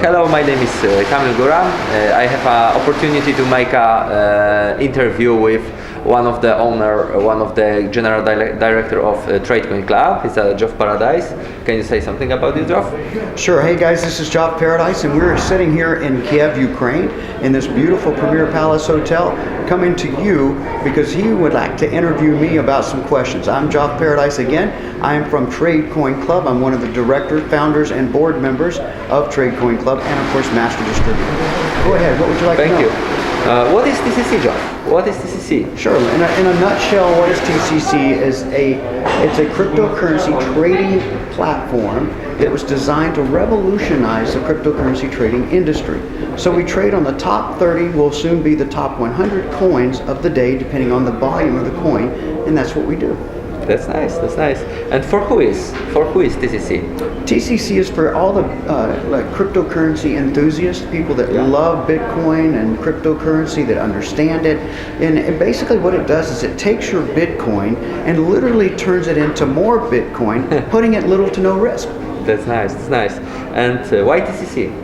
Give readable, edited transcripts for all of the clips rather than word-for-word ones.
Hello, my name is Kamil Góra. I have an opportunity to make a interview with one of the general director of TradeCoin Club. He's Joff Paradise. Can you say something about you, Joff? Sure. Hey guys, this is Joff Paradise, and we're sitting here in Kiev, Ukraine, in this beautiful Premier Palace Hotel, coming to you because he would like to interview me about some questions. I'm Joff Paradise again. I am from TradeCoin Club. I'm one of the directors, founders, and board members of TradeCoin Club, and of course, master distributor. Go ahead. What would you like to know? Thank you. What is TCC, Joff? What is TCC? Sure. In a nutshell, what is TCC? It's a cryptocurrency trading platform that was designed to revolutionize the cryptocurrency trading industry. So we trade on the top 30, will soon be the top 100 coins of the day, depending on the volume of the coin, and that's what we do. That's nice. That's nice. And for who is TCC? TCC is for all the like cryptocurrency enthusiasts, people that love Bitcoin and cryptocurrency, that understand it. And basically what it does is it takes your Bitcoin and literally turns it into more Bitcoin, putting it little to no risk. That's nice. That's nice. And why TCC?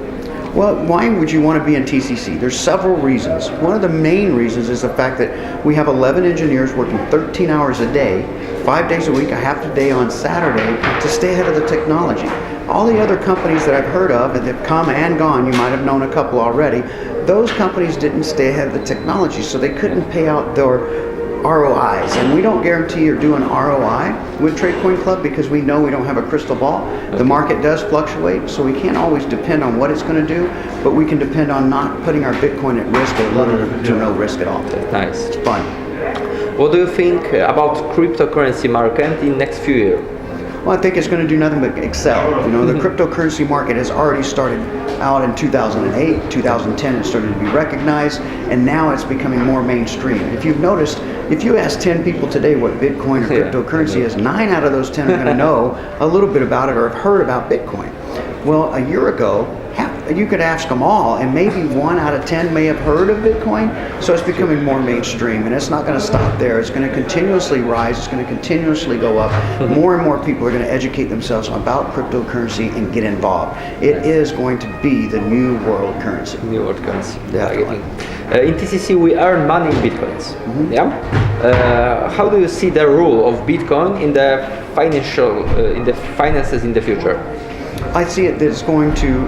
Well, why would you want to be in TCC? There's several reasons. One of the main reasons is the fact that we have 11 engineers working 13 hours a day, 5 days a week, a half a day on Saturday, to stay ahead of the technology. All the other companies that I've heard of that have come and gone, you might have known a couple already, those companies didn't stay ahead of the technology, so they couldn't pay out their ROIs, and we don't guarantee you're doing ROI with TradeCoin Club because we know we don't have a crystal ball. The market does fluctuate, so we can't always depend on what it's going to do, but we can depend on not putting our Bitcoin at risk or little to no risk at all. Nice. It's fun. What do you think about cryptocurrency market in next few years? Well, I think it's going to do nothing but excel. You know, the cryptocurrency market has already started out in 2008, 2010 it started to be recognized, and now it's becoming more mainstream. If you've noticed, if you ask 10 people today what Bitcoin or cryptocurrency is, 9 out of those 10 are going to know a little bit about it or have heard about Bitcoin. Well, a year ago, you could ask them all, and maybe 1 out of 10 may have heard of Bitcoin. So it's becoming more mainstream, and it's not going to stop there. It's going to continuously rise. It's going to continuously go up. More and more people are going to educate themselves about cryptocurrency and get involved. It is going to be the new world currency. New world currency. Definitely. In TCC, we earn money in Bitcoins. Yeah. How do you see the role of Bitcoin in the finances in the future? I see it that it's going to,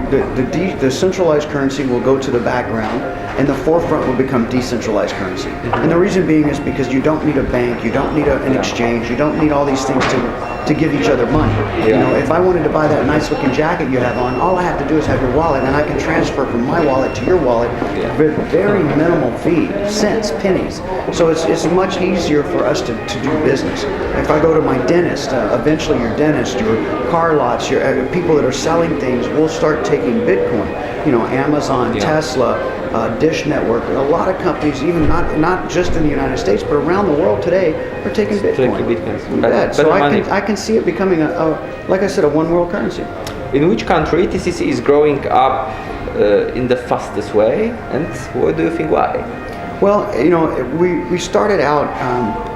the centralized currency will go to the background, and the forefront will become decentralized currency. And the reason being is because you don't need a bank, you don't need an exchange, you don't need all these things to give each other money. You know, if I wanted to buy that nice looking jacket you have on, all I have to do is have your wallet, and I can transfer from my wallet to your wallet with very minimal fee, cents, pennies. So it's much easier for us to do business. If I go to my dentist, eventually your dentist, your car lots, your people that are selling things will start taking Bitcoin. You know, Amazon, Tesla, Dish Network, a lot of companies, even not just in the United States, but around the world today, are taking Bitcoin. So I can see it becoming like I said, a one world currency. In which country TCC is growing up in the fastest way, and what do you think why? Well, you know, we started out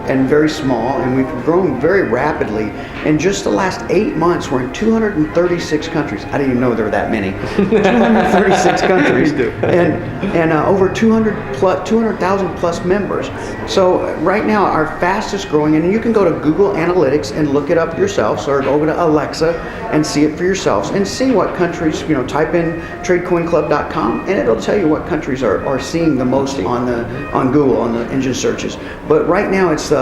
and very small, and we've grown very rapidly. In just the last 8 months, we're in 236 countries. I didn't even know there were that many. 236 countries, and over 200,000 plus members. So right now, our fastest growing, and you can go to Google Analytics and look it up yourselves, or go to Alexa and see it for yourselves, and see what countries. You know, type in TradeCoinClub.com, and it'll tell you what countries are seeing the most on Google, on the engine searches. But right now it's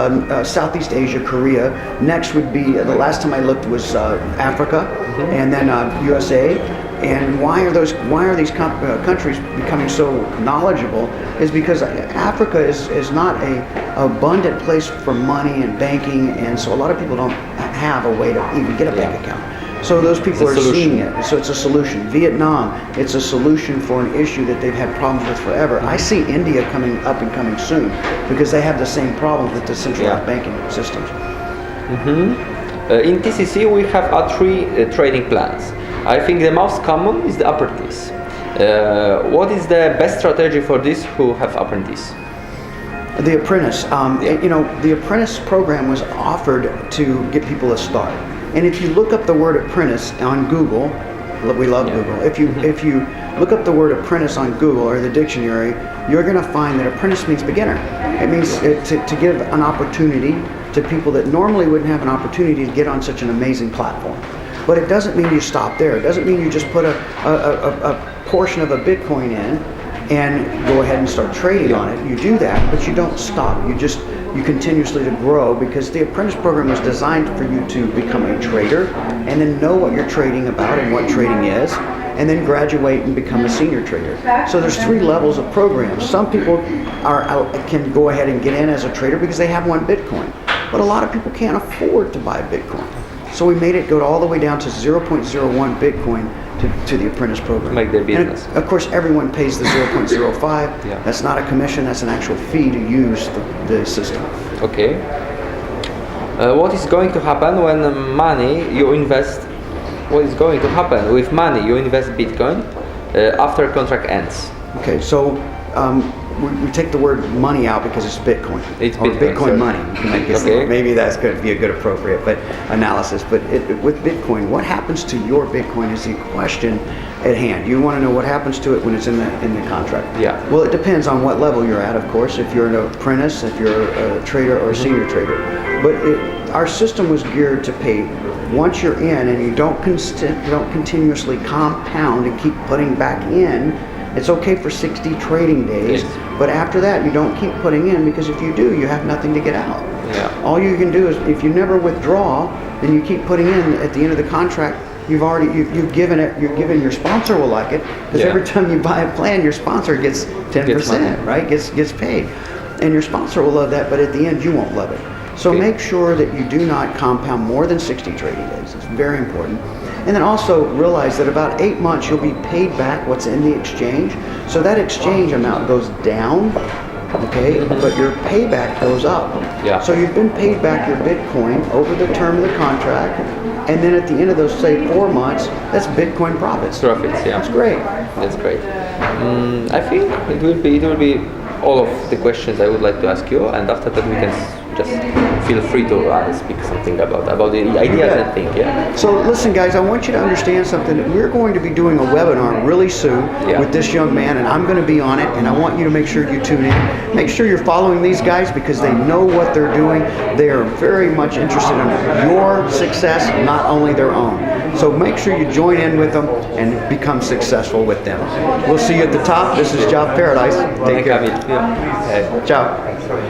Southeast Asia, Korea. Next would be, the last time I looked was Africa, and then USA. And why are these countries becoming so knowledgeable? Is because Africa is not a abundant place for money and banking, and so a lot of people don't have a way to even get a bank account. So those people are seeing it. So it's a solution. Vietnam, it's a solution for an issue that they've had problems with forever. I see India coming up and coming soon because they have the same problems with the centralized banking systems. In TCC, we have 3 trading plans. I think the most common is the apprentice. What is the best strategy for these who have apprentice? The apprentice. You know, the apprentice program was offered to get people a start. And if you look up the word apprentice on Google, We love Google. If you look up the word apprentice on Google or the dictionary, you're going to find that apprentice means beginner. It means to give an opportunity to people that normally wouldn't have an opportunity to get on such an amazing platform. But it doesn't mean you stop there. It doesn't mean you just put a portion of a Bitcoin in and go ahead and start trading on it. You do that, but you don't stop. You continuously to grow, because the apprentice program is designed for you to become a trader and then know what you're trading about and what trading is, and then graduate and become a senior trader. So there's 3 levels of programs. Some people can go ahead and get in as a trader because they have 1 Bitcoin, but a lot of people can't afford to buy Bitcoin. So we made it go all the way down to 0.01 Bitcoin to the apprentice program. Make their business. And of course, everyone pays the 0.05. Yeah. That's not a commission, that's an actual fee to use the system. Okay. What is going to happen when money you invest? What is going to happen with money you invest Bitcoin after contract ends? Okay, so we take the word money out because it's Bitcoin. It's or Bitcoin, Bitcoin so money. I guess maybe that's going to be a good appropriate analysis. But with Bitcoin, what happens to your Bitcoin is the question at hand. You want to know what happens to it when it's in the contract. Yeah. Well, it depends on what level you're at, of course. If you're an apprentice, if you're a trader or a senior trader. But our system was geared to pay once you're in, and you don't continuously compound and keep putting back in. It's okay for 60 trading days, but after that you don't keep putting in, because if you do, you have nothing to get out. Yeah. All you can do is, if you never withdraw, then you keep putting in. At the end of the contract, you've given it. You're given your sponsor will like it, because every time you buy a plan, your sponsor gets 10%, right? Gets paid, and your sponsor will love that. But at the end, you won't love it. So make sure that you do not compound more than 60 trading days. It's very important. And then also realize that about 8 months you'll be paid back what's in the exchange. So that exchange amount goes down, okay, but your payback goes up. Yeah. So you've been paid back your Bitcoin over the term of the contract, and then at the end of those, say, 4 months, that's Bitcoin profits. Profits, yeah. That's great. That's great. I think it will be all of the questions I would like to ask you, and after that we can just feel free to speak something about the ideas and things. Yeah. So listen, guys, I want you to understand something. We're going to be doing a webinar really soon with this young man, and I'm going to be on it, and I want you to make sure you tune in. Make sure you're following these guys, because they know what they're doing. They are very much interested in your success, not only their own. So make sure you join in with them and become successful with them. We'll see you at the top. This is Joff Paradise. Take care. Yeah. Ciao.